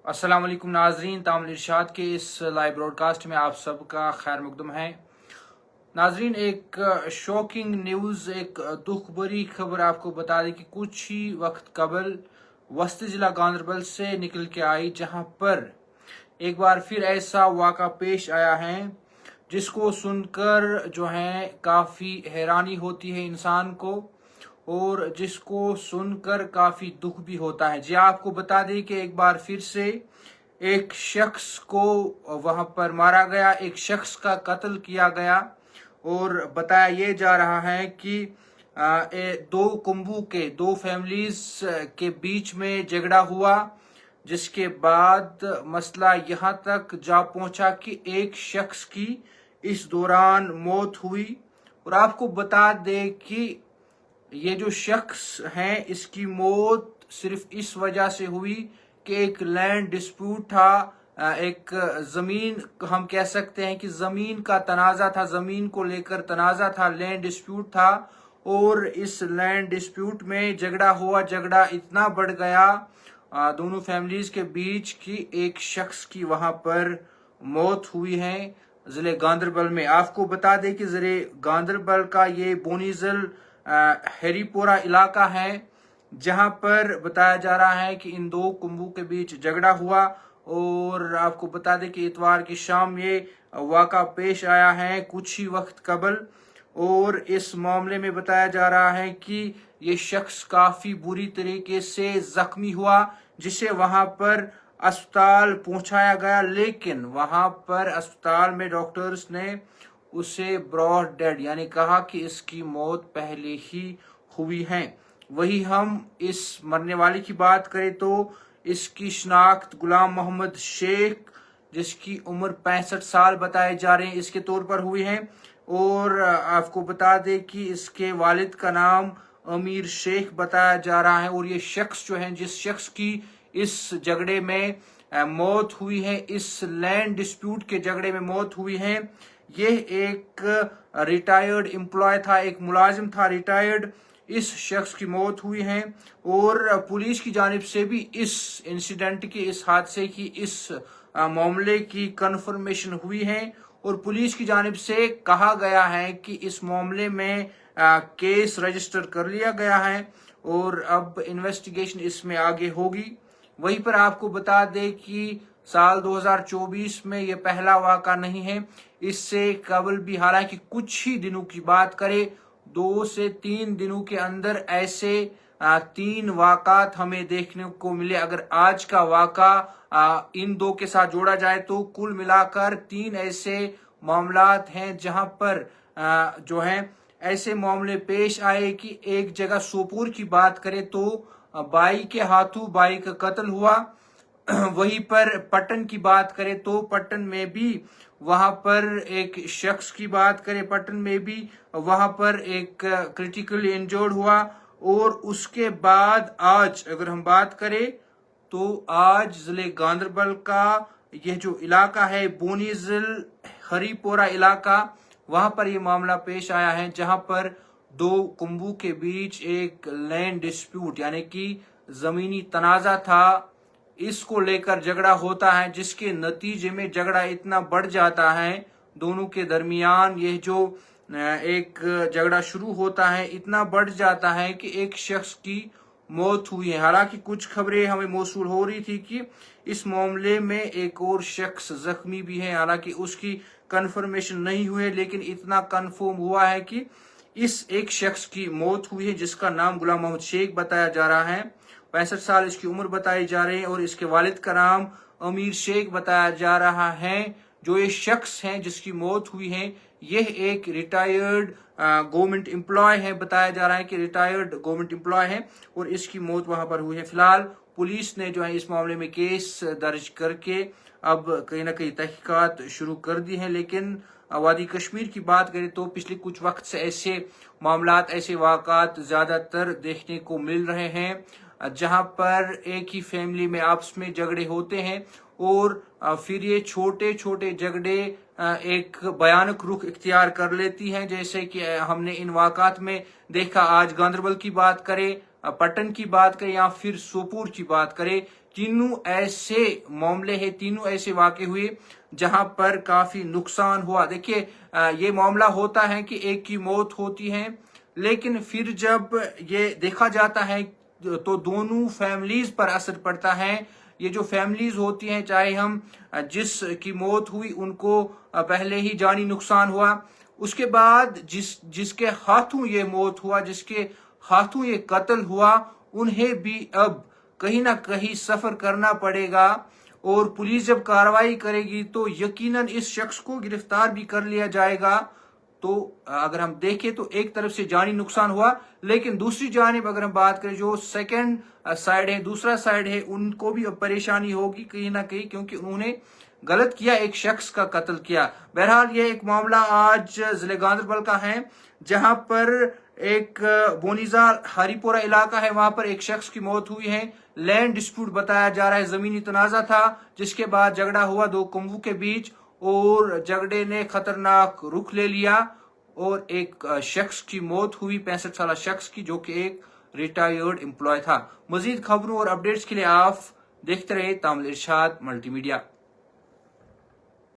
अस्सलाम वालेकुम नाजरीन, तामुल इरशाद के इस लाइव ब्रॉडकास्ट में आप सबका खैर मकदम है। नाजरीन, एक शॉकिंग न्यूज़, एक दुख भरी खबर आपको बता दें कि कुछ ही वक्त कबल वस्ती जिला गांधरबल से निकल के आई, जहां पर एक बार फिर ऐसा वाक़ा पेश आया है जिसको सुनकर जो है काफ़ी हैरानी होती है इंसान को, और जिसको सुनकर काफी दुख भी होता है। जी आपको बता दें कि एक बार फिर से एक शख्स को वहां पर मारा गया, एक शख्स का कत्ल किया गया, और बताया ये जा रहा है कि दो कुंबू के दो फैमिलीज के बीच में झगड़ा हुआ, जिसके बाद मसला यहाँ तक जा पहुंचा कि एक शख्स की इस दौरान मौत हुई। और आपको बता दें कि ये जो शख्स है, इसकी मौत सिर्फ इस वजह से हुई कि एक लैंड डिस्प्यूट था, एक जमीन, हम कह सकते हैं कि जमीन का तनाजा था, जमीन को लेकर तनाजा था, लैंड डिस्प्यूट था। और इस लैंड डिस्प्यूट में झगड़ा हुआ, झगड़ा इतना बढ़ गया दोनों फैमिलीज के बीच कि एक शख्स की वहां पर मौत हुई है जिले गांधरबल में। आपको बता दें कि जिले गांधरबल का ये बोनीजल हरीपोरा इलाका है, जहां पर बताया जा रहा है कि इन दो कुंबू के बीच झगड़ा हुआ। और आपको बता दें कि इतवार की शाम ये वाक़ा पेश आया है कुछ ही वक्त कबल, और इस मामले में बताया जा रहा है कि ये शख्स काफी बुरी तरीके से जख्मी हुआ, जिसे वहां पर अस्पताल पहुंचाया गया, लेकिन वहां पर अस्पताल में डॉक्टर्स ने उसे ब्रॉड डेड यानी कहा कि इसकी मौत पहले ही हुई है। वही हम इस मरने वाले की बात करें तो इसकी शिनाख्त गुलाम मोहम्मद शेख, जिसकी उम्र 65 साल बताए जा रहे हैं, इसके तौर पर हुई है। और आपको बता दें कि इसके वालिद का नाम अमीर शेख बताया जा रहा है। और ये शख्स जो है, जिस शख्स की इस झगड़े में मौत हुई है, इस लैंड डिस्प्यूट के झगड़े में मौत हुई है, ये एक रिटायर्ड एम्प्लॉय था, एक मुलाजिम था रिटायर्ड। इस शख्स की मौत हुई है, और पुलिस की जानिब से भी इस इंसिडेंट की, इस हादसे की, इस मामले की कंफर्मेशन हुई है। और पुलिस की जानिब से कहा गया है कि इस मामले में केस रजिस्टर कर लिया गया है, और अब इन्वेस्टिगेशन इसमें आगे होगी। वहीं पर आपको बता दें कि साल 2024 में ये पहला वाक़ा नहीं है, इससे कबल भी, हालांकि कुछ ही दिनों की बात करें, 2 से 3 दिनों के अंदर ऐसे 3 वाक़ात हमें देखने को मिले। अगर आज का वाक़ा इन दो के साथ जोड़ा जाए तो कुल मिलाकर 3 ऐसे मामलात हैं जहां पर जो है ऐसे मामले पेश आए कि एक जगह सोपोर की बात करें तो बाई के हाथों बाई का कत्ल हुआ। वहीं पर पटन की बात करें तो पटन में भी वहां पर एक शख्स की बात करें, पटन में भी वहां पर एक क्रिटिकली इंजर्ड हुआ। और उसके बाद आज अगर हम बात करें तो आज जिले गांधरबल का यह जो इलाका है, बोनीजल हरीपोरा इलाका, वहां पर यह मामला पेश आया है, जहां पर दो कुंबू के बीच एक लैंड डिस्प्यूट यानी कि जमीनी तनाजा था, इसको लेकर झगड़ा होता है, जिसके नतीजे में झगड़ा इतना बढ़ जाता है दोनों के दरमियान। यह जो एक झगड़ा शुरू होता है इतना बढ़ जाता है कि एक शख्स की मौत हुई है। हालांकि कुछ खबरें हमें मौसूल हो रही थी कि इस मामले में एक और शख्स जख्मी भी है, हालांकि उसकी कंफर्मेशन नहीं हुई है, लेकिन इतना कंफर्म हुआ है कि इस एक शख्स की मौत हुई है, जिसका नाम गुलाम मोहम्मद शेख बताया जा रहा है। 65 साल इसकी उम्र बताई जा रही है, और इसके वालिद का नाम अमीर शेख बताया जा रहा है। जो ये शख्स हैं जिसकी मौत हुई है, यह एक रिटायर्ड गवर्नमेंट एम्प्लॉय है, बताया जा रहा है कि रिटायर्ड गवर्नमेंट एम्प्लॉय है, और इसकी मौत वहां पर हुई है। फिलहाल पुलिस ने जो है इस मामले में केस दर्ज करके अब कहीं ना कहीं तहकीकात शुरू कर दी है। लेकिन वादी कश्मीर की बात करें तो पिछले कुछ वक्त से ऐसे मामलात, ऐसे वाक़ात ज्यादातर देखने को मिल रहे हैं जहां पर एक ही फैमिली में आपस में झगड़े होते हैं, और फिर ये छोटे छोटे झगड़े एक भयानक रुख इख्तियार कर लेती हैं, जैसे कि हमने इन वाक़ात में देखा। आज गांधरबल की बात करें पटन की बात करें या फिर सोपोर की बात करें, तीनों ऐसे मामले हैं, तीनों ऐसे वाक़े हुए जहां पर काफी नुकसान हुआ। देखिए ये मामला होता है कि एक की मौत होती है, लेकिन फिर जब ये देखा जाता है तो दोनों फैमिलीज पर असर पड़ता है। ये जो फैमिलीज होती हैं, चाहे हम जिस की मौत हुई उनको पहले ही जानी नुकसान हुआ, उसके बाद जिसके हाथों ये मौत हुआ, जिसके हाथों ये कत्ल हुआ, उन्हें भी अब कहीं ना कहीं सफर करना पड़ेगा। और पुलिस जब कार्रवाई करेगी तो यकीनन इस शख्स को गिरफ्तार भी कर लिया जाएगा। तो अगर हम देखें तो एक तरफ से जानी नुकसान हुआ, लेकिन दूसरी जानिब अगर हम बात करें जो सेकंड साइड है, दूसरा साइड है, उनको भी अब परेशानी होगी कहीं ना कहीं, क्योंकि उन्होंने गलत किया, एक शख्स का कत्ल किया। बहरहाल ये एक मामला आज जिले गांधरबल का है, जहां पर एक बोनीजा हरिपोरा इलाका है, वहां पर एक शख्स की मौत हुई है। लैंड डिस्प्यूट बताया जा रहा है, जमीनी तनाजा था, जिसके बाद झगड़ा हुआ दो कौमों के बीच और झगड़े ने खतरनाक रुख ले लिया और एक शख्स की मौत हुई, 65 साल शख्स की, जो कि एक रिटायर्ड एम्प्लॉय था। मजीद खबरों और अपडेट्स के लिए आप देखते रहे तामिल इरशाद मल्टीमीडिया।